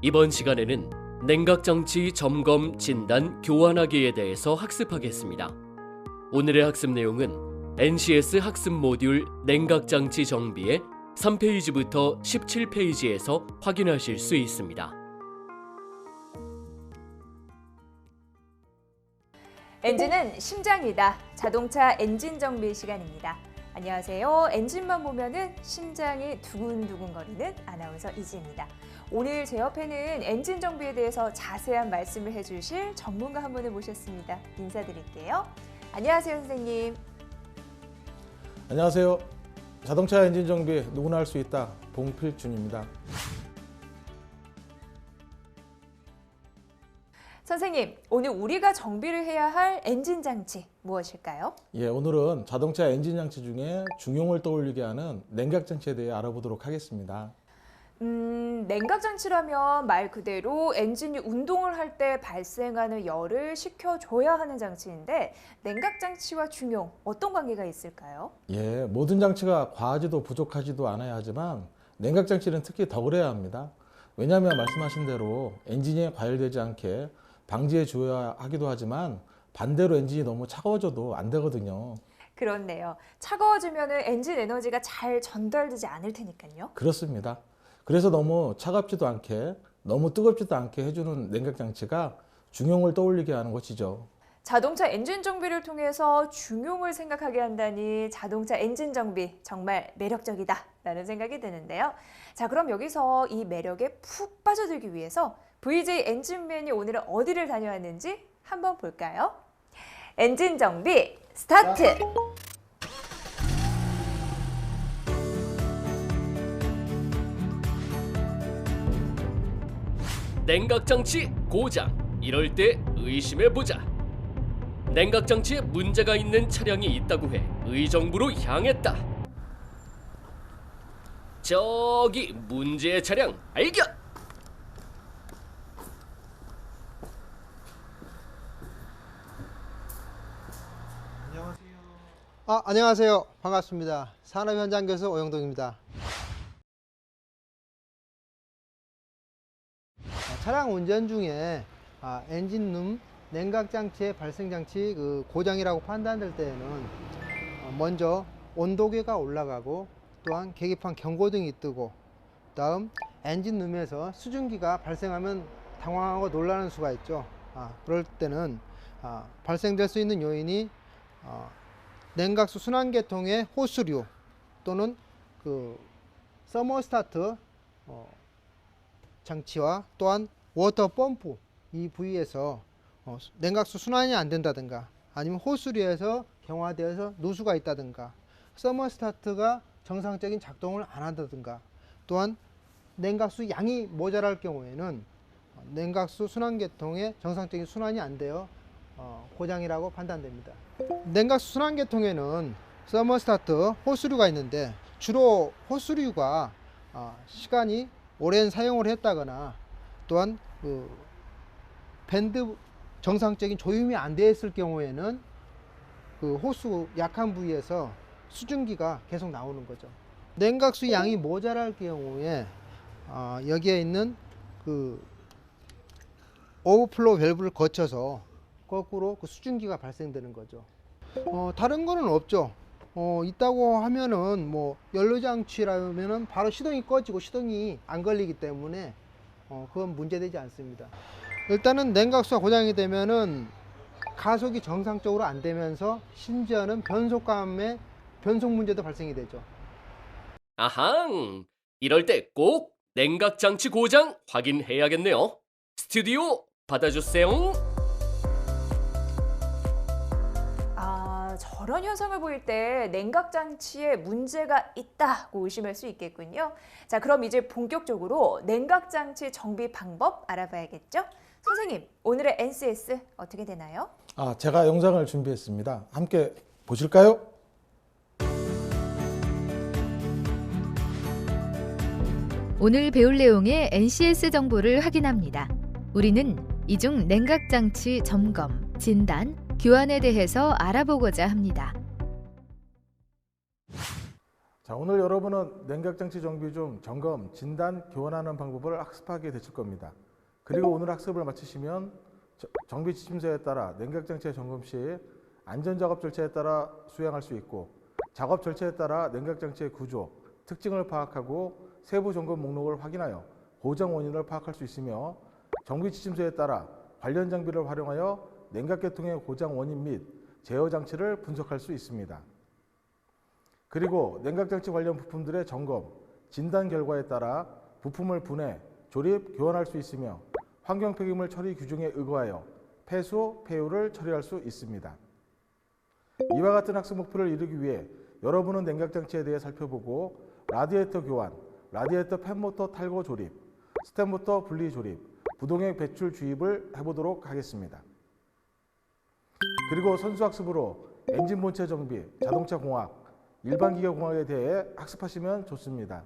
이번 시간에는 냉각장치 점검, 진단, 교환하기에 대해서 학습하겠습니다. 오늘의 학습 내용은 NCS 학습 모듈 냉각장치 정비의 3페이지부터 17페이지에서 확인하실 수 있습니다. 엔진은 심장이다. 자동차 엔진 정비 시간입니다. 안녕하세요. 엔진만 보면은 심장이 두근두근거리는 아나운서 이지입니다. 오늘 제 옆에는 엔진 정비에 대해서 자세한 말씀을 해주실 전문가 한 분을 모셨습니다. 인사드릴게요. 안녕하세요, 선생님. 안녕하세요. 자동차 엔진 정비 누구나 할 수 있다. 봉필준입니다. 선생님, 오늘 우리가 정비를 해야 할 엔진 장치 무엇일까요? 오늘은 자동차 엔진 장치 중에 중용을 떠올리게 하는 냉각 장치에 대해 알아보도록 하겠습니다. 냉각 장치라면 말 그대로 엔진이 운동을 할 때 발생하는 열을 식혀줘야 하는 장치인데 냉각 장치와 중용 어떤 관계가 있을까요? 모든 장치가 과하지도 부족하지도 않아야 하지만 냉각 장치는 특히 더 그래야 합니다. 왜냐하면 말씀하신 대로 엔진이 과열되지 않게 방지해 줘야 하기도 하지만 반대로 엔진이 너무 차가워져도 안 되거든요. 그렇네요. 차가워지면 엔진 에너지가 잘 전달되지 않을 테니까요. 그렇습니다. 그래서 너무 차갑지도 않게 너무 뜨겁지도 않게 해주는 냉각 장치가 중용을 떠올리게 하는 것이죠. 자동차 엔진 정비를 통해서 중용을 생각하게 한다니 자동차 엔진 정비 정말 매력적이다 라는 생각이 드는데요. 자, 그럼 여기서 이 매력에 푹 빠져들기 위해서 VJ 엔진맨이 오늘은 어디를 다녀왔는지 한번 볼까요? 엔진 정비 스타트! 냉각장치 고장, 이럴 때 의심해보자. 냉각장치에 문제가 있는 차량이 있다고 해 의정부로 향했다. 저기 문제의 차량 발견! 안녕하세요. 반갑습니다. 산업현장교수 오영동입니다. 차량 운전 중에 엔진룸 냉각장치의 발생장치 고장이라고 판단될 때에는 먼저 온도계가 올라가고 또한 계기판 경고등이 뜨고 다음 엔진룸에서 수증기가 발생하면 당황하고 놀라는 수가 있죠. 그럴 때는 발생될 수 있는 요인이 냉각수 순환계통의 호스류 또는 서머스타트 장치와 또한 워터 펌프 이 부위에서 냉각수 순환이 안 된다든가 아니면 호스류에서 경화되어서 누수가 있다든가 서머스타트가 정상적인 작동을 안 한다든가 또한 냉각수 양이 모자랄 경우에는 냉각수 순환계통의 정상적인 순환이 안 되어 고장이라고 판단됩니다. 냉각수 순환계통에는 서머스타트, 호스류가 있는데 주로 호스류가 시간이 오랜 사용을 했다거나 또한 밴드 정상적인 조임이 안 되어 있을 경우에는 호수 약한 부위에서 수증기가 계속 나오는 거죠. 냉각수 양이 모자랄 경우에 여기에 있는 오버플로우 밸브를 거쳐서 거꾸로 수증기가 발생되는 거죠. 다른 거는 없죠. 있다고 하면은 연료장치라면은 바로 시동이 꺼지고 시동이 안 걸리기 때문에 그건 문제되지 않습니다. 일단은 냉각수가 고장이 되면은 가속이 정상적으로 안 되면서 심지어는 변속감의 변속 문제도 발생이 되죠. 아항! 이럴 때 꼭 냉각장치 고장 확인해야겠네요. 스튜디오 받아주세요. 저런 현상을 보일 때 냉각 장치에 문제가 있다고 의심할 수 있겠군요. 자, 그럼 이제 본격적으로 냉각 장치 정비 방법 알아봐야겠죠? 선생님, 오늘의 NCS 어떻게 되나요? 제가 영상을 준비했습니다. 함께 보실까요? 오늘 배울 내용의 NCS 정보를 확인합니다. 우리는 이중 냉각장치 점검, 진단, 교환에 대해서 알아보고자 합니다. 자, 오늘 여러분은 냉각장치 정비 중 점검, 진단, 교환하는 방법을 학습하게 되실 겁니다. 그리고 오늘 학습을 마치시면 정비 지침서에 따라 냉각장치의 점검 시 안전작업 절차에 따라 수행할 수 있고, 작업 절차에 따라 냉각장치의 구조, 특징을 파악하고 세부 점검 목록을 확인하여 고장 원인을 파악할 수 있으며, 정비 지침서에 따라 관련 장비를 활용하여 냉각계통의 고장 원인 및 제어 장치를 분석할 수 있습니다. 그리고 냉각장치 관련 부품들의 점검, 진단 결과에 따라 부품을 분해, 조립, 교환할 수 있으며 환경 폐기물 처리 규정에 의거하여 폐수, 폐유를 처리할 수 있습니다. 이와 같은 학습 목표를 이루기 위해 여러분은 냉각장치에 대해 살펴보고 라디에이터 교환, 라디에이터 팬모터 탈거 조립, 스텝모터 분리 조립, 부동액 배출 주입을 해보도록 하겠습니다. 그리고 선수학습으로 엔진 본체 정비, 자동차 공학, 일반 기계 공학에 대해 학습하시면 좋습니다.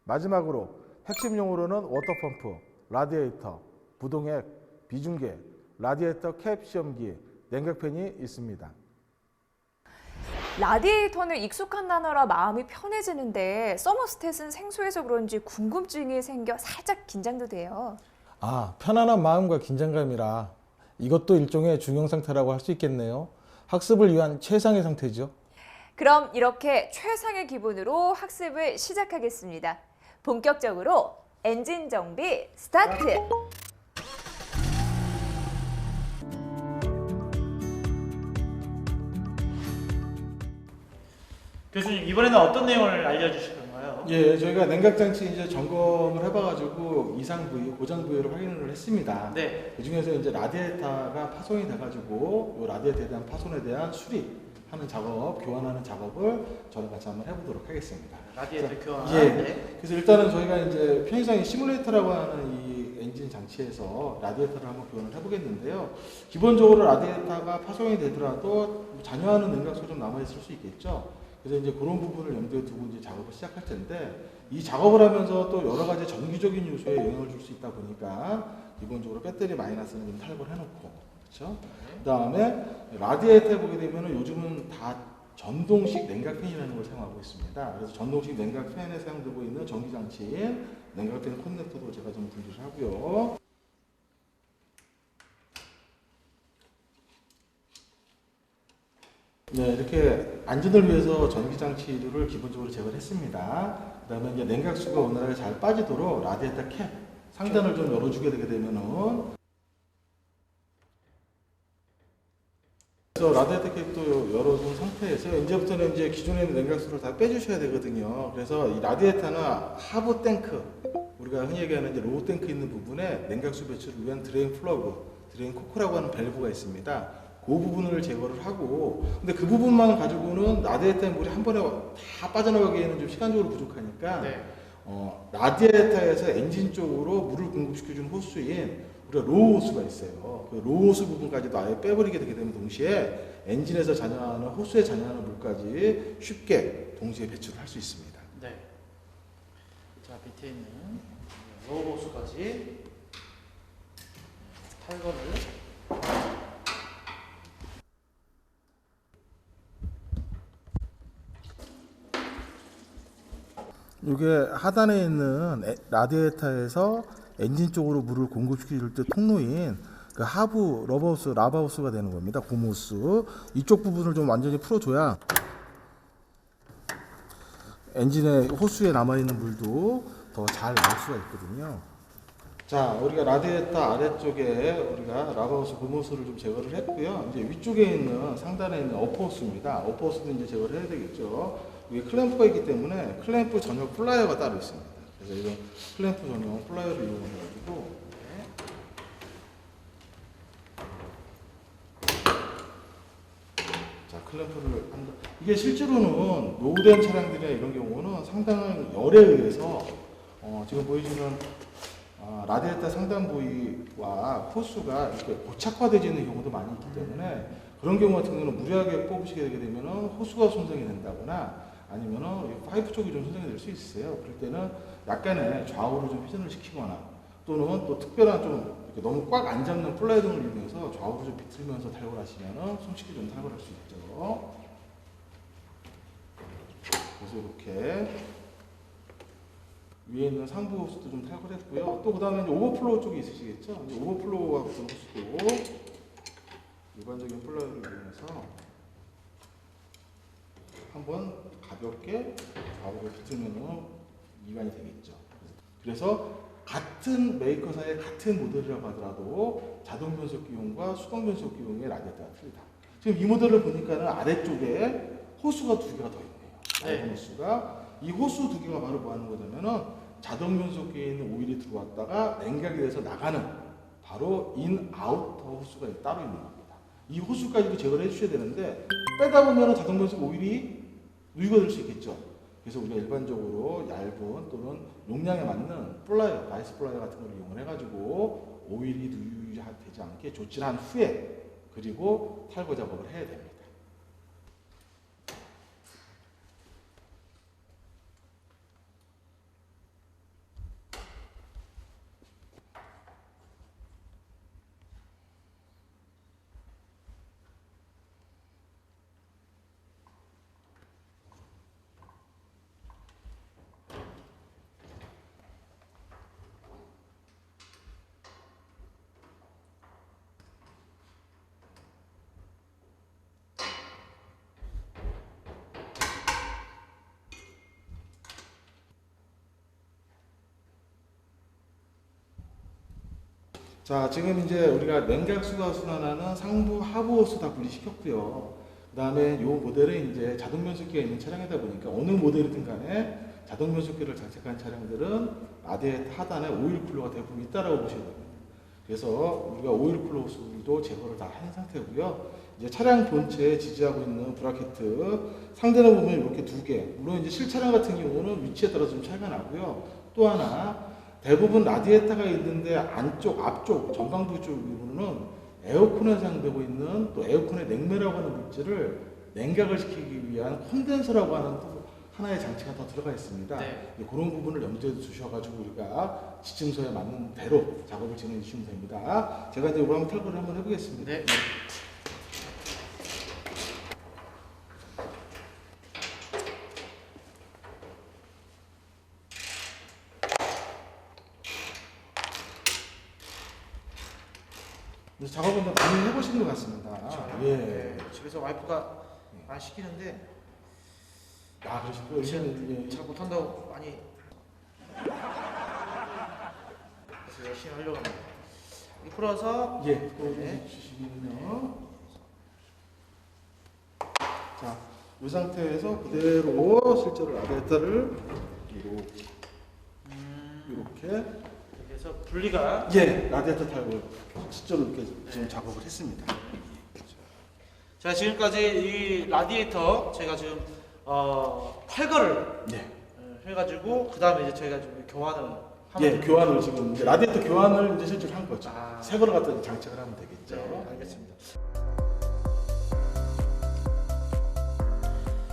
마지막으로 핵심 용어로는 워터펌프, 라디에이터, 부동액, 비중계, 라디에이터 캡 시험기, 냉각팬이 있습니다. 라디에이터는 익숙한 단어라 마음이 편해지는데 서머스탯은 생소해서 그런지 궁금증이 생겨 살짝 긴장도 돼요. 아, 편안한 마음과 긴장감이라 이것도 일종의 중형 상태라고 할 수 있겠네요. 학습을 위한 최상의 상태죠. 그럼 이렇게 최상의 기분으로 학습을 시작하겠습니다. 본격적으로 엔진 정비 스타트! 교수님, 이번에는 어떤 내용을 알려주실 건가요? 예, 저희가 냉각장치 이제 점검을 해봐가지고 이상 부위, 고장 부위를 확인을 했습니다. 네. 그 중에서 이제 라디에이터가 파손이 돼가지고 이 라디에이터에 대한 파손에 대한 수리하는 작업, 교환하는 작업을 저랑 같이 한번 해보도록 하겠습니다. 라디에이터 교환. 예. 네. 그래서 일단은 저희가 이제 편의상의 시뮬레이터라고 하는 이 엔진 장치에서 라디에이터를 한번 교환을 해보겠는데요. 기본적으로 라디에이터가 파손이 되더라도 잔여하는 냉각수가 좀 남아있을 수 있겠죠. 그래서 이제 그런 부분을 염두에 두고 이제 작업을 시작할 텐데, 이 작업을 하면서 또 여러 가지 정기적인 요소에 영향을 줄 수 있다 보니까 기본적으로 배터리 마이너스는 좀 탈거를 해놓고, 그렇죠? 그 다음에 라디에이터에 보게 되면은 요즘은 다 전동식 냉각팬이라는 걸 사용하고 있습니다. 그래서 전동식 냉각팬에 사용되고 있는 전기장치인 냉각팬 커넥터도 제가 좀 분리를 하고요. 네, 이렇게 안전을 위해서 전기장치를 기본적으로 제거를 했습니다. 그 다음에 이제 냉각수가 원활하게 잘 빠지도록 라디에이터 캡 상단을 좀 열어주게 되게 되면은, 그래서 라디에이터 캡도 열어둔 상태에서 이제부터는 이제 기존에 있는 냉각수를 다 빼주셔야 되거든요. 그래서 이 라디에이터는 하부 탱크, 우리가 흔히 얘기하는 이제 로우 탱크 있는 부분에 냉각수 배출을 위한 드레인 플러그, 드레인 코크라고 하는 밸브가 있습니다. 그 부분을 제거를 하고, 근데 그 부분만 가지고는 라디에이터에 물이 한 번에 다 빠져나가기에는 좀 시간적으로 부족하니까, 네. 라디에이터에서 엔진 쪽으로 물을 공급시켜주는 호스인 우리가 로우 호스가 있어요. 그 로우 호스 부분까지도 아예 빼버리게 되게 되면 동시에 엔진에서 잔여하는, 호스에 잔여하는 물까지 쉽게 동시에 배출을 할 수 있습니다. 네. 자, 밑에 있는 로우호스까지 탈거를. 이게 하단에 있는 라디에이터에서 엔진 쪽으로 물을 공급시킬 때 통로인 그 하부 러버호스, 라바호스가 되는 겁니다. 고무호스. 이쪽 부분을 좀 완전히 풀어줘야 엔진의 호스에 남아있는 물도 더 잘 나올 수가 있거든요. 자, 우리가 라디에이터 아래쪽에 우리가 라바호스, 고무호스를 좀 제거를 했고요. 이제 위쪽에 있는 상단에 있는 어퍼호스입니다. 어퍼호스도 이제 제거를 해야 되겠죠. 이게 클램프가 있기 때문에 클램프 전용 플라이어가 따로 있습니다. 그래서 이런 클램프 전용 플라이어를 이용해가지고 자, 클램프를 한다. 이게 실제로는 노후된 차량들이나 이런 경우는 상당한 열에 의해서 지금 보여주는 라디에이터 상단 부위와 호스가 이렇게 고착화되어 있는 경우도 많이 있기 때문에, 그런 경우 같은 경우는 무리하게 뽑으시게 되게 되면 호스가 손상이 된다거나 아니면은 파이프 쪽이 좀 손상이 될 수 있어요. 그럴 때는 약간의 좌우로 좀 회전을 시키거나, 또는 또 특별한 좀 이렇게 너무 꽉 안 잡는 플라이 등을 이용해서 좌우로 좀 비틀면서 탈거를 하시면은 손쉽게 좀 탈거를 할 수 있죠. 그래서 이렇게 위에 있는 상부 호스도 좀 탈거했고요. 또 그다음에 이제 오버플로우 쪽이 있으시겠죠? 이제 오버플로우와 같은 호스도 일반적인 플라이를 이용해서 한번 가볍게 좌우로 붙으면 이완이 되겠죠. 그래서 같은 메이커사의 같은 모델이라고 하더라도 자동 변속기용과 수동 변속기용의 라디에이터가 틀리다. 지금 이 모델을 보니까는 아래쪽에 호수가 두 개가 더 있네요. 얇은 호수가. 이 호수 두 개가 바로 뭐 하는 거냐면은 자동 변속기에 있는 오일이 들어왔다가 냉각이 돼서 나가는 바로 인 아우터 호수가 따로 있는 겁니다. 이 호수까지도 제거를 해주셔야 되는데 빼다 보면은 자동 변속 오일이 누유가 될 수 있겠죠. 그래서 우리가 일반적으로 얇은 또는 용량에 맞는 플라이어, 바이스 플라이어 같은 걸 이용을 해가지고 오일이 누유되지 않게 조치를 한 후에 그리고 탈거 작업을 해야 됩니다. 자, 지금 이제 우리가 냉각수가 순환하는 상부, 하부 호스 다 분리시켰고요. 그 다음에 이 모델은 이제 자동 변속기가 있는 차량이다 보니까 어느 모델이든 간에 자동 변속기를 장착한 차량들은 라디에이터 하단에 오일 쿨러가 대부분 있다라고 보셔야 됩니다. 그래서 우리가 오일 쿨러 호스도 제거를 다 한 상태고요. 이제 차량 본체에 지지하고 있는 브라켓 상대는 보면 이렇게 두 개. 물론 이제 실차량 같은 경우는 위치에 따라 좀 차이가 나고요. 또 하나 대부분 라디에이터가 있는데 안쪽, 앞쪽, 전방부 쪽 부분은 에어컨에 사용되고 있는 또 에어컨의 냉매라고 하는 물질을 냉각을 시키기 위한 콘덴서라고 하는 또 하나의 장치가 더 들어가 있습니다. 네. 그런 부분을 염두에 두셔가지고 우리가 지침서에 맞는 대로 작업을 진행해 주시면 됩니다. 제가 이제 이거 한번 탈거를 한번 해보겠습니다. 네. 그래서 작업은 좀 많이 해보신 것 같습니다. 예. 네. 집에서 와이프가 많이 시키는데 아, 그러시고요. 저는 잘 못한다고 많이 그래서 열심히 하려고 합니다. 이 풀어서 예, 또 네. 주시면요. 자, 이 상태에서 그대로 실제로 라디에이터를 이렇게 그래서 분리가 예, 라디에이터 탈거 실제로 이렇게 지금 작업을 했습니다. 자, 지금까지 이 라디에이터 제가 지금 탈거를 네. 해가지고 그 다음에 이제 저희가 좀 교환을 하면 예, 교환을 지금 이제 라디에이터 교환을 이제 실제로 한 거죠. 아. 새 거를 갖다 장착을 하면 되겠죠. 네, 알겠습니다.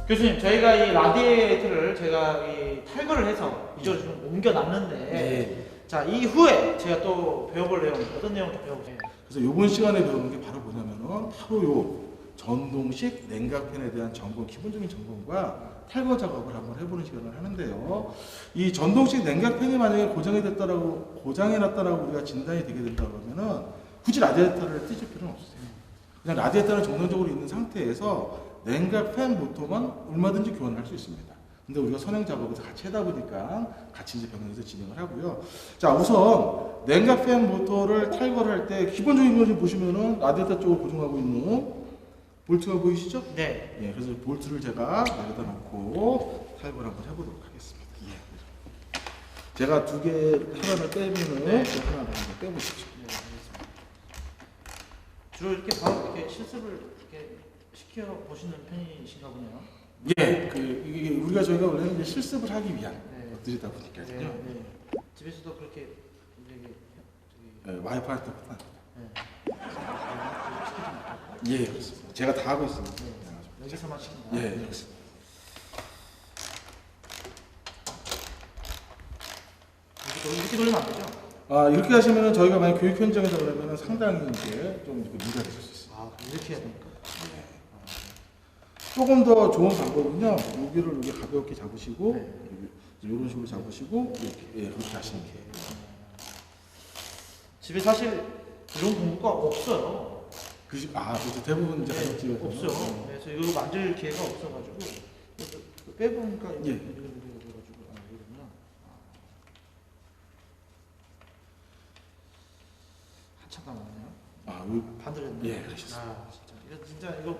교수님, 저희가 이 라디에이터를 제가 이 탈거를 해서 이쪽으로 좀 옮겨놨는데 네. 자, 이후에 제가 또 배워볼 내용 어떤 내용 좀 배워보세요. 그래서 이번 시간에 배우는 게 바로 뭐냐면은 바로 요 전동식 냉각팬에 대한 점검, 기본적인 점검과 탈거 작업을 한번 해보는 시간을 하는데요. 이 전동식 냉각팬이 만약에 고장이 났다라고 우리가 진단이 되게 된다 그러면은 굳이 라디에이터를 띄실 필요는 없으세요. 그냥 라디에이터는 정상적으로 있는 상태에서 냉각팬 모터만 얼마든지 교환할 수 있습니다. 근데 우리가 선행 작업을 같이 하다 보니까 같이 이제 병원에서 진행을 하고요. 자, 우선 냉각팬 모터를 탈거를 할 때 기본적인 거 좀 보시면은 라디에이터 쪽을 고정하고 있는 볼트가 보이시죠? 네. 예, 그래서 볼트를 제가 여기다 놓고 탈거를 한번 해보도록 하겠습니다. 예. 제가 두 개 하나를 빼면은 네. 그 하나를 한번 빼보시죠. 네, 알겠습니다. 주로 이렇게 바로 이렇게 실습을 이렇게 시켜 보시는 편이신가 보네요. 예, 이게 우리가 저희가 원래는 이제 실습을 하기 위한 네. 것들이다 보니까요. 네, 네. 집에서도 그렇게 저기 예, 와이프한테 부탁. 네. 예, 그렇습니다. 제가 다 하고 있습니다. 네. 여기서만 시킨다. 예, 그렇습니다. 이렇게 돌리면 안 되죠? 아, 이렇게 하시면은 저희가 만약 교육 현장에서 그러면은 상당히 이제 좀 문제가 되실 수 있습니다. 아, 그럼 이렇게 해야 됩니까? 조금 더 좋은 방법은요. 여기를 여기 가볍게 잡으시고 네. 이런 식으로 잡으시고 이렇게 그렇게 하시는 게. 집에 사실 이런 공구가 없어요. 그래서 대부분 이제 가정집에서 없어요. 그래서 이거 만질 기회가 없어가지고 빼보니까 예. 이런 가지고 이러면 한참 남았네요. 여기 반대로 예, 그러셨어요. 진짜 이거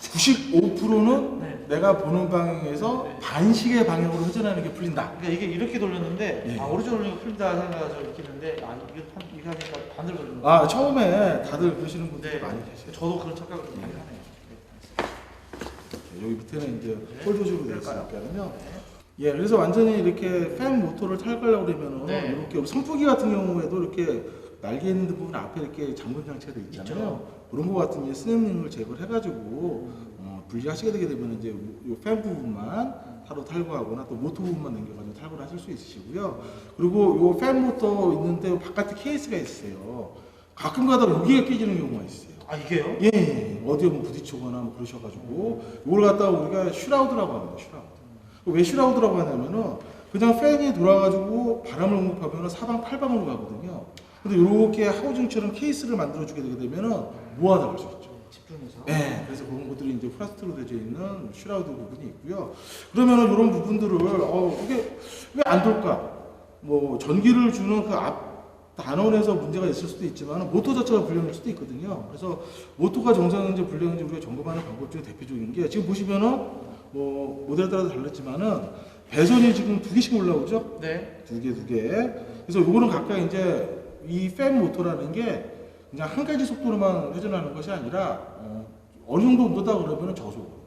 95%는 네. 내가 보는 방향에서 네. 반시계 방향으로 회전하는 게 풀린다. 그러니까 이게 이렇게 돌렸는데 예. 오른쪽으로 돌리고 풀린다 생각해서 이렇게 했는데 이거 하니까 반대로 돌리는 거예요. 처음에 다들 그러시는 분들이 네. 많이 계세요. 저도 그런 착각을 좀 많이 하네요. 여기 밑에는 이제 네. 홀조직으로 되어 그럴까요? 있으니까요. 예, 그래서 완전히 이렇게 팬 모터를 탈거하려고 그러면은 네. 이렇게 선풍기 같은 경우에도 이렇게 날개 있는 부분 앞에 이렇게 잠금 장치가 되어 있잖아요. 있죠. 그런 거 같은 게 스냅링을 제거를 해가지고 분리하시게 되게 되면 이제 팬 부분만 바로 탈거하거나 또 모터 부분만 남겨가지고 탈거를 하실 수 있으시고요. 그리고 요 팬 모터 있는데 바깥에 케이스가 있어요. 가끔가다 여기가 깨지는 경우가 있어요. 이게요? 예, 어디에 뭐 부딪히거나 뭐 그러셔가지고 이걸 갖다가 우리가 슈라우드라고 합니다. 슈라우드. 왜 슈라우드라고 하냐면은 그냥 팬이 돌아가지고 바람을 공급하면 사방팔방으로 가거든요. 근데 이렇게 하우징처럼 케이스를 만들어주게 되게 되면은 모아다 갈 수 있죠. 집중해서. 네, 그래서 그런 것들이 이제 플라스틱으로 되어 있는 슈라우드 부분이 있고요. 그러면은 이런 부분들을 이게 왜 안 돌까? 뭐 전기를 주는 그 앞 단원에서 문제가 있을 수도 있지만 모터 자체가 불량일 수도 있거든요. 그래서 모터가 정상인지 불량인지 우리가 점검하는 방법 중에 대표적인 게 지금 보시면은 뭐 모델에 따라서 다르지만은 배선이 지금 2개씩 올라오죠? 네. 2개. 그래서 요거는 각각 이제 이 팬 모터라는 게 그냥 한 가지 속도로만 회전하는 것이 아니라 어느 정도 온도다 그러면은 저속으로.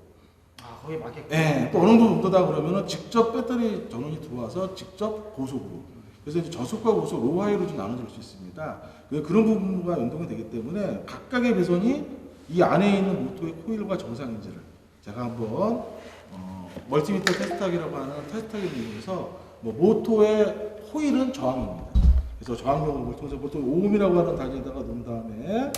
거기에 맞게끔. 네, 또 어느 정도 온도다 그러면은 직접 배터리 전원이 들어와서 직접 고속으로. 그래서 이제 저속과 고속, 로하이로 좀 나눠질 수 있습니다. 그런 부분과 연동이 되기 때문에 각각의 배선이 이 안에 있는 모터의 코일과 정상인지를 제가 한번 멀티미터 테스트하기라고 하는 테스트하기를 이용해서 모터의 코일은 저항입니다. 그래서 저항용을 통해서 보통 오음이라고 하는 단위에다가 놓은 다음에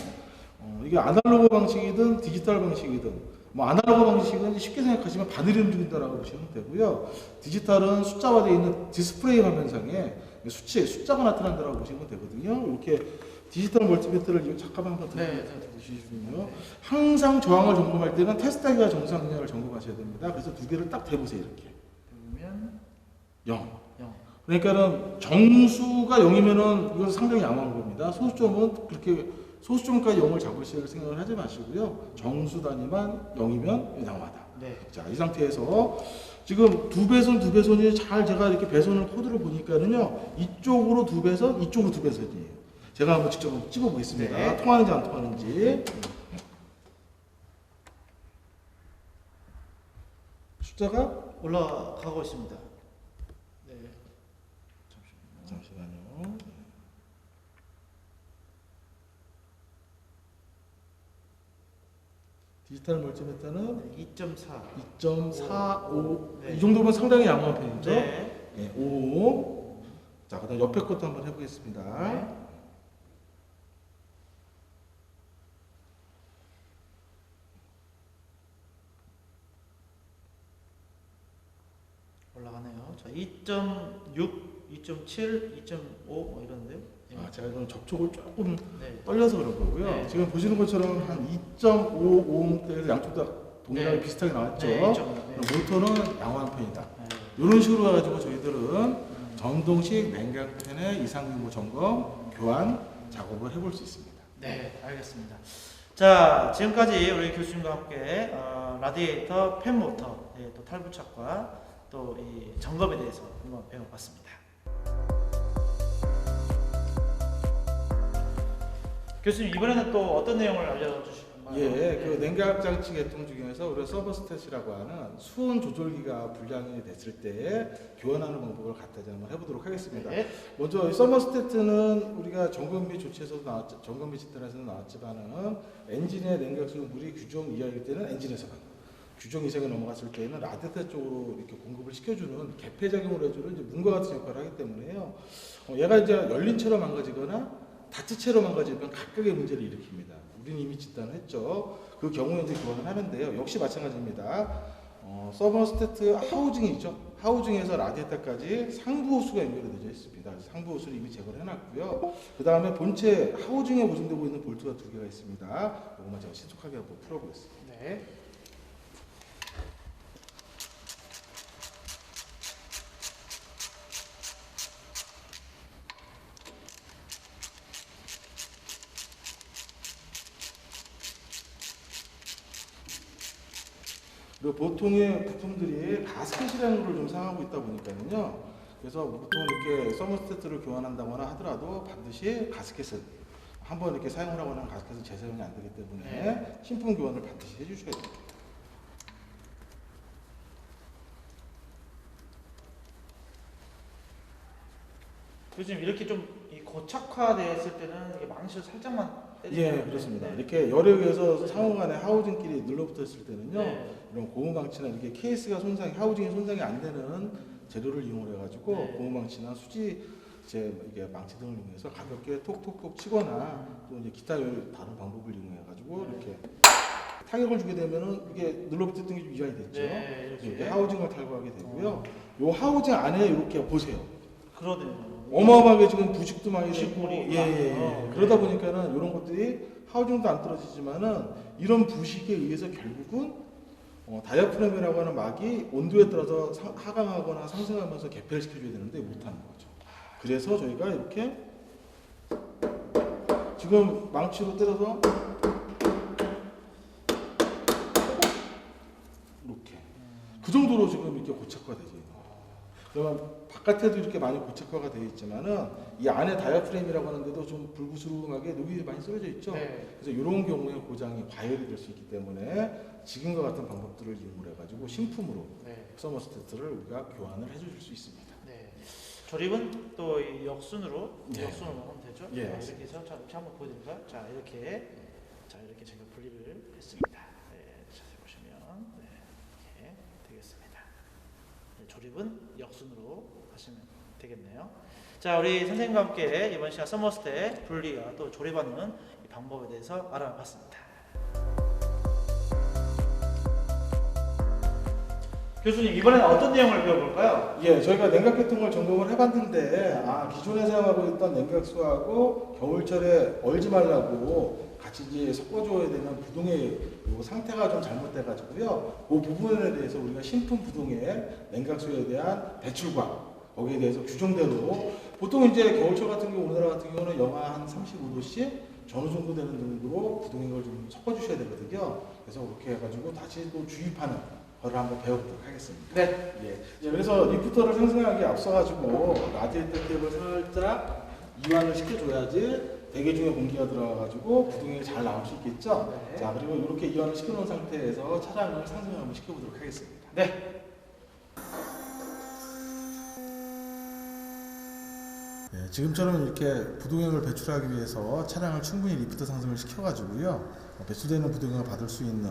이게 아날로그 방식이든 디지털 방식이든 아날로그 방식은 쉽게 생각하시면 바늘이 움직인다라고 보시면 되고요. 디지털은 숫자화되어 있는 디스플레이 화면상에 숫자가 나타난다라고 보시면 되거든요. 이렇게 디지털 멀티미터를 잠깐만 한번 보시면요. 항상 저항을 점검할 때는 테스트하기가 정상이냐를 점검하셔야 됩니다. 그래서 두 개를 딱 대보세요. 이렇게. 그러면 0. 그러니까는 정수가 0이면은 이건 상당히 양호한 겁니다. 소수점은 그렇게 소수점까지 0을 잡으실 생각을 하지 마시고요. 정수 단위만 0이면 양호하다. 네. 자, 이 상태에서 지금 두 배선이 잘 제가 이렇게 배선을 코드를 보니까는요. 이쪽으로 두 배선, 이쪽으로 두 배선이에요. 제가 한번 직접 찍어 보겠습니다. 네. 통하는지 안 통하는지. 숫자가 올라가고 있습니다. 네. 잠시만요. 디지털 멀티미터는 2.4. 2.45. 네. 이 정도면 상당히 양호한 편이죠. 네. 네, 5. 자, 그다음 옆에 것도 한번 해보겠습니다. 네. 올라가네요. 자, 2.6, 2.7, 2.5 뭐 이런데요. 네. 제가 이건 접촉을 조금 네. 떨려서 그런 거고요. 네. 지금 보시는 것처럼 한 2.5ohm대에서 양쪽 다 동일하게 네. 비슷하게 나왔죠. 네, 2.5. 네. 모터는 양호한 편이다. 네. 이런 식으로 해가지고 저희들은 전동식 냉각팬의 이상규모 점검, 교환 작업을 해볼 수 있습니다. 네, 알겠습니다. 자, 지금까지 우리 교수님과 함께 라디에이터, 팬모터, 또 탈부착과 또 이 점검에 대해서 한번 배워봤습니다. 교수님, 이번에는 또 어떤 내용을 알려주실 건가요? 그 냉각 장치 계통 중에서 우리가 서버스탯이라고 하는 수온 조절기가 불량이 됐을 때 교환하는 방법을 갖다 한번 해보도록 하겠습니다. 네. 먼저 이 서버스탯은 우리가 점검 및 조치에서도 나왔죠. 점검 및 집단에서도 나왔지만은 엔진의 냉각수용 물이 규정 이하일 때는 엔진에서만, 규정 이상이 넘어갔을 때는 라디에이터 쪽으로 이렇게 공급을 시켜주는 개폐작용을 해주는 이제 문과 같은 역할을 하기 때문에요. 얘가 이제 열린 채로 망가지거나 닫힌 채로 망가지면 각각의 문제를 일으킵니다. 우리는 이미 진단을 했죠. 그 경우에 이제 교환을 하는데요. 역시 마찬가지입니다. 서머스테트 하우징이죠. 하우징에서 라디에이터까지 상부 호스가 연결이 되어 있습니다. 상부 호스를 이미 제거를 해놨고요. 그 다음에 본체 하우징에 고정되고 있는 볼트가 2개가 있습니다. 이것만 제가 신속하게 한번 풀어보겠습니다. 네. 그리고 보통의 부품들이 가스켓이라는 걸 좀 사용하고 있다 보니까요. 그래서 보통 이렇게 서머스테트를 교환한다거나 하더라도 반드시 가스켓을 한번 이렇게 사용을 하거나 가스켓은 재사용이 안 되기 때문에 신품 교환을 반드시 해주셔야 됩니다. 요즘 이렇게 좀 이 고착화되었을 때는 이게 망치로 살짝만 예, 그렇습니다. 이렇게 열에 의해서 상호간에 하우징끼리 눌러붙어 있을 때는요, 네. 이런 고무망치나 이렇게 케이스가 손상이, 하우징이 손상이 안 되는 재료를 이용을 해가지고 네. 고무망치나 수지 이게 망치 등을 이용해서 가볍게 톡톡톡 치거나 또 이제 기타 다른 방법을 이용해가지고 이렇게 타격을 주게 되면은 이게 눌러붙었던 게 좀 이완이 됐죠. 네, 그래서 이렇게. 이렇게 하우징을 탈거하게 되고요. 요 하우징 안에 이렇게 보세요. 그러네요. 어마어마하게 지금 부식도 많이 되고, 부식물이 예. 많아요. 그러다 보니까는 이런 것들이 하우징도 안 떨어지지만은 이런 부식에 의해서 결국은 다이아프램이라고 하는 막이 온도에 따라서 하강하거나 상승하면서 개폐를 시켜줘야 되는데 못하는 거죠. 그래서 저희가 이렇게 지금 망치로 때려서 이렇게 그 정도로 지금 이렇게 고착화되죠. 그러면 바깥에도 이렇게 많이 고착화가 되어 있지만은 이 안에 다이아프레임이라고 하는데도 좀 불구스름하게 녹이 많이 썰어져 있죠. 네. 그래서 이런 경우에 고장이 과열이 될 수 있기 때문에 지금과 같은 방법들을 이용을 해가지고 신품으로 네. 서머스테트를 우리가 교환을 해주실 수 있습니다. 네. 조립은 또 이 역순으로 네. 역순으로 하면 되죠. 예. 이렇게 해서 자, 이렇게 한번 보여드릴까요? 자 이렇게 제가 분리를 했습니다. 네, 자세히 보시면 이렇게 되겠습니다. 네, 조립은 역순으로 하시면 되겠네요. 자 우리 선생님과 함께 이번 시간 서머스테 분리와 또 조립하는 이 방법에 대해서 알아봤습니다. 교수님 이번에는 어떤 내용을 배워볼까요? 예, 저희가 냉각 계통을 점검을 해봤는데 기존에 사용하고 있던 냉각수하고 겨울철에 얼지 말라고 같이 이제 섞어줘야 되는 부동의 요 상태가 좀 잘못돼가지고요. 그 부분에 대해서 우리가 신품 부동의 냉각수에 대한 배출과 거기에 대해서 규정대로 보통 이제 겨울철 같은 경우 우리나라 같은 경우는 영하 한 35도씨 어느 정도 되는 정도로 부동액을 좀 섞어주셔야 되거든요. 그래서 그렇게 해가지고 다시 또 주입하는 거를 한번 배워보도록 하겠습니다. 네. 예. 그래서 리프터를 생성하기에 앞서가지고 라디에이터 탭을 살짝 이완을 시켜줘야지 대기 중에 공기가 들어가가지고 부동액이 잘 나올 수 있겠죠. 네. 자, 그리고 이렇게 이완을 시켜놓은 상태에서 차량을 상승을 한번 시켜보도록 하겠습니다. 네. 예, 지금처럼 이렇게 부동액을 배출하기 위해서 차량을 충분히 리프트 상승을 시켜가지고요. 배출되는 부동액을 받을 수 있는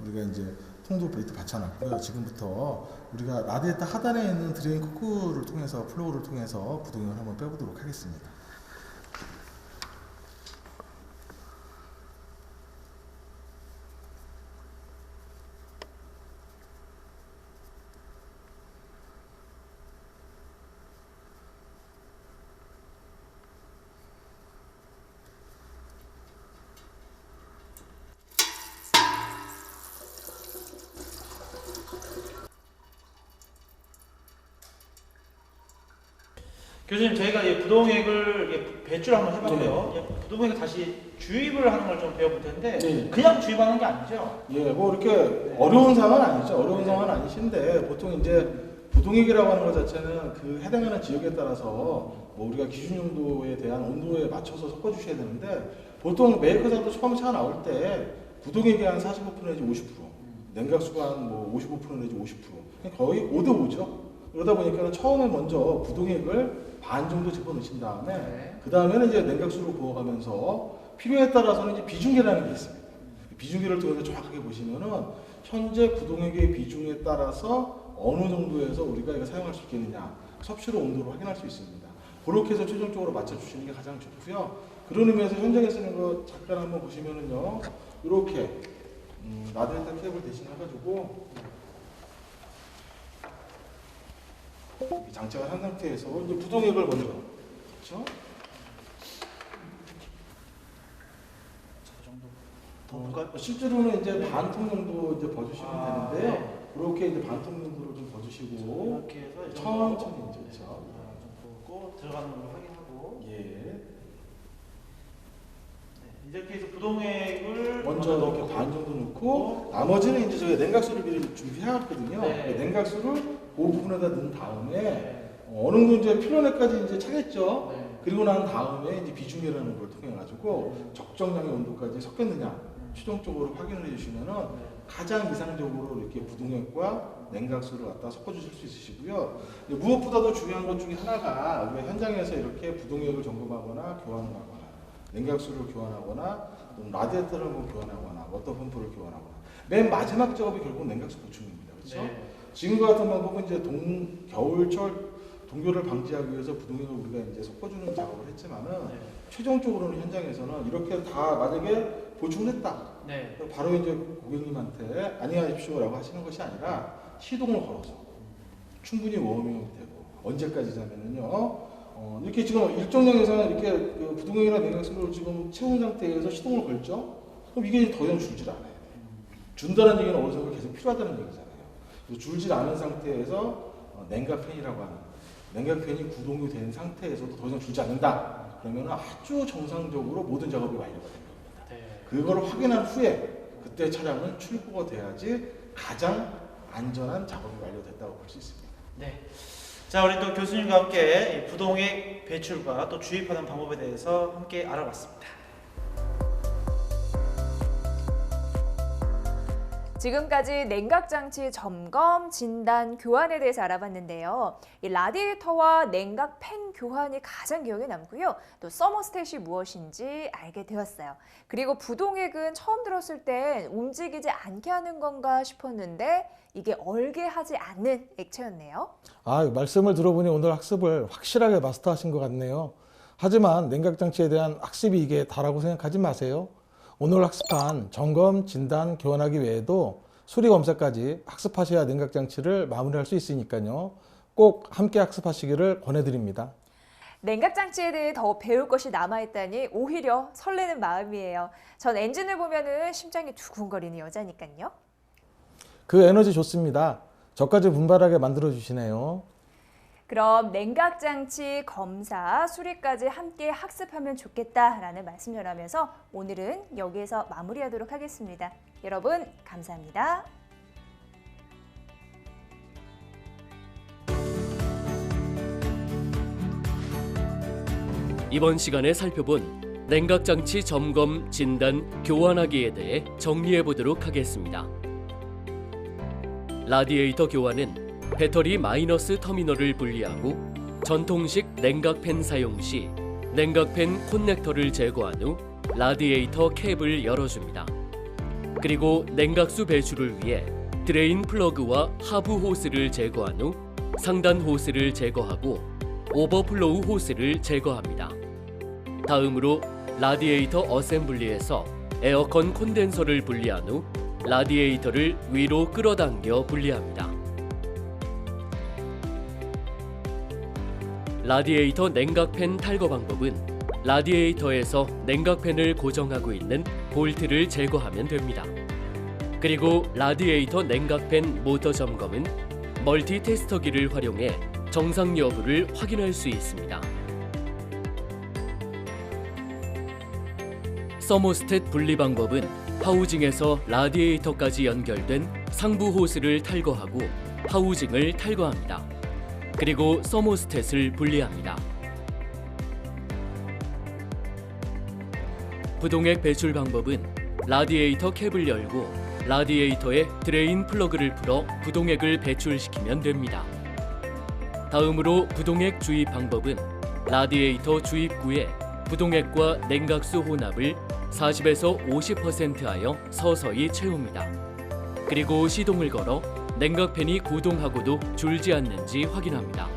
우리가 이제 통도 베이트 받쳐놨고요. 지금부터 우리가 라디에이터 하단에 있는 드레인 코크를 통해서 플로우를 통해서 부동액을 한번 빼보도록 하겠습니다. 교수님 저희가 이 부동액을 배출 한번 해봤고요. 부동액을 다시 주입을 하는 걸 좀 배워볼 텐데 네. 그냥 주입하는 게 아니죠? 예, 뭐 이렇게 어려운 상황은 아니죠. 어려운 상황은 아니신데 보통 이제 부동액이라고 하는 것 자체는 그 해당하는 지역에 따라서 뭐 우리가 기준 용도에 대한 온도에 맞춰서 섞어주셔야 되는데 보통 메이커사도 처음 차 나올 때 부동액이 한 45% 내지 50%, 냉각수가 한 뭐 55% 내지 50%, 거의 5대 5죠. 그러다 보니까 처음에 먼저 부동액을 반 정도 집어넣으신 다음에 그 다음에는 이제 냉각수로 부어가면서 필요에 따라서는 이제 비중계라는 게 있습니다. 비중계를 통해서 정확하게 보시면은 현재 부동액의 비중에 따라서 어느 정도에서 우리가 이거 사용할 수 있겠느냐 섭취로 온도를 확인할 수 있습니다. 그렇게 해서 최종적으로 맞춰주시는 게 가장 좋고요. 그런 의미에서 현장에 쓰는 거 잠깐 한번 보시면은요, 이렇게 라디에이터 케이블 대신해가지고 이 장착을 한 상태에서 이제 부동액을 먼저, 그렇죠? 저 정도 더 볼까요? 실제로는 이제 반통 정도 이제 버주시면 되는데요. 네. 그렇게 이제 반통 정도로 좀 버주시고 이렇게 해서 이 천천히 정도 이제 그렇죠. 좀 보고 들어가는 걸 확인하고 예. 이렇게 해서 부동액을 먼저 이렇게 반 정도 넣고 나머지는 이제 저희 냉각수를 미리 준비해왔거든요. 네. 냉각수를 그 부분에다 넣은 다음에 네. 어느 정도 이제 필요한까지 이제 차겠죠. 네. 그리고 난 다음에 이제 비중이라는 걸 통해 가지고 적정량의 온도까지 섞였느냐 최종적으로 확인을 해주시면은 가장 이상적으로 이렇게 부동액과 냉각수를 갖다 섞어주실 수 있으시고요. 무엇보다도 중요한 것 중에 하나가 우리가 현장에서 이렇게 부동액을 점검하거나 교환을 하거나 냉각수를 교환하거나 라디에이터를 한번 교환하거나 워터 펌프를 교환하거나 맨 마지막 작업이 결국 냉각수 보충입니다. 그렇죠? 네. 지금과 같은 방법은 이제 겨울철 동교를 방지하기 위해서 부동액을 우리가 이제 섞어주는 작업을 했지만은 네. 최종적으로는 현장에서는 이렇게 다 만약에 보충을 했다. 네. 그럼 바로 이제 고객님한테 안녕하십시오라고 하시는 것이 아니라 시동을 걸어서 충분히 워밍이 되고 언제까지냐면요. 이렇게 지금 일정량에서는 이렇게 그 부동액이나 냉각수를 지금 채운 상태에서 시동을 걸죠. 그럼 이게 더 이상 줄질 않아요. 준다는 얘기는 어느 정도 계속 필요하다는 얘기잖아요. 그래서 줄질 않은 상태에서 냉각팬이라고 하는 냉각팬이 구동이 된 상태에서도 더 이상 줄지 않는다. 그러면 아주 정상적으로 모든 작업이 완료가 된 겁니다. 네. 그걸 확인한 후에 그때 차량은 출고가 돼야지 가장 안전한 작업이 완료됐다고 볼 수 있습니다. 네. 자, 우리 또 교수님과 함께 이 부동액 배출과 또 주입하는 방법에 대해서 함께 알아봤습니다. 지금까지 냉각장치 점검, 진단, 교환에 대해서 알아봤는데요. 이 라디에이터와 냉각팬 교환이 가장 기억에 남고요. 또 서머스탯이 무엇인지 알게 되었어요. 그리고 부동액은 처음 들었을 땐 움직이지 않게 하는 건가 싶었는데 이게 얼게 하지 않는 액체였네요. 말씀을 들어보니 오늘 학습을 확실하게 마스터하신 것 같네요. 하지만 냉각장치에 대한 학습이 이게 다라고 생각하지 마세요. 오늘 학습한 점검, 진단, 교환하기 외에도 수리 검사까지 학습하셔야 냉각장치를 마무리할 수 있으니까요. 꼭 함께 학습하시기를 권해드립니다. 냉각장치에 대해 더 배울 것이 남아있다니 오히려 설레는 마음이에요. 전 엔진을 보면은 심장이 두근거리는 여자니까요. 그 에너지 좋습니다. 저까지 분발하게 만들어주시네요. 그럼 냉각장치 검사, 수리까지 함께 학습하면 좋겠다라는 말씀 전하면서 오늘은 여기에서 마무리하도록 하겠습니다. 여러분 감사합니다. 이번 시간에 살펴본 냉각장치 점검, 진단, 교환하기에 대해 정리해 보도록 하겠습니다. 라디에이터 교환은 배터리 마이너스 터미널을 분리하고 전통식 냉각팬 사용 시 냉각팬 코넥터를 제거한 후 라디에이터 캡을 열어줍니다. 그리고 냉각수 배출을 위해 드레인 플러그와 하부 호스를 제거한 후 상단 호스를 제거하고 오버플로우 호스를 제거합니다. 다음으로 라디에이터 어셈블리에서 에어컨 콘덴서를 분리한 후 라디에이터를 위로 끌어당겨 분리합니다. 라디에이터 냉각팬 탈거 방법은 라디에이터에서 냉각팬을 고정하고 있는 볼트를 제거하면 됩니다. 그리고 라디에이터 냉각팬 모터 점검은 멀티 테스터기를 활용해 정상 여부를 확인할 수 있습니다. 서모스탯 분리 방법은 하우징에서 라디에이터까지 연결된 상부 호스를 탈거하고 하우징을 탈거합니다. 그리고 서모스탯을 분리합니다. 부동액 배출 방법은 라디에이터 캡을 열고 라디에이터에 드레인 플러그를 풀어 부동액을 배출시키면 됩니다. 다음으로 부동액 주입 방법은 라디에이터 주입구에 부동액과 냉각수 혼합을 40에서 50% 하여 서서히 채웁니다. 그리고 시동을 걸어 냉각팬이 구동하고도 줄지 않는지 확인합니다.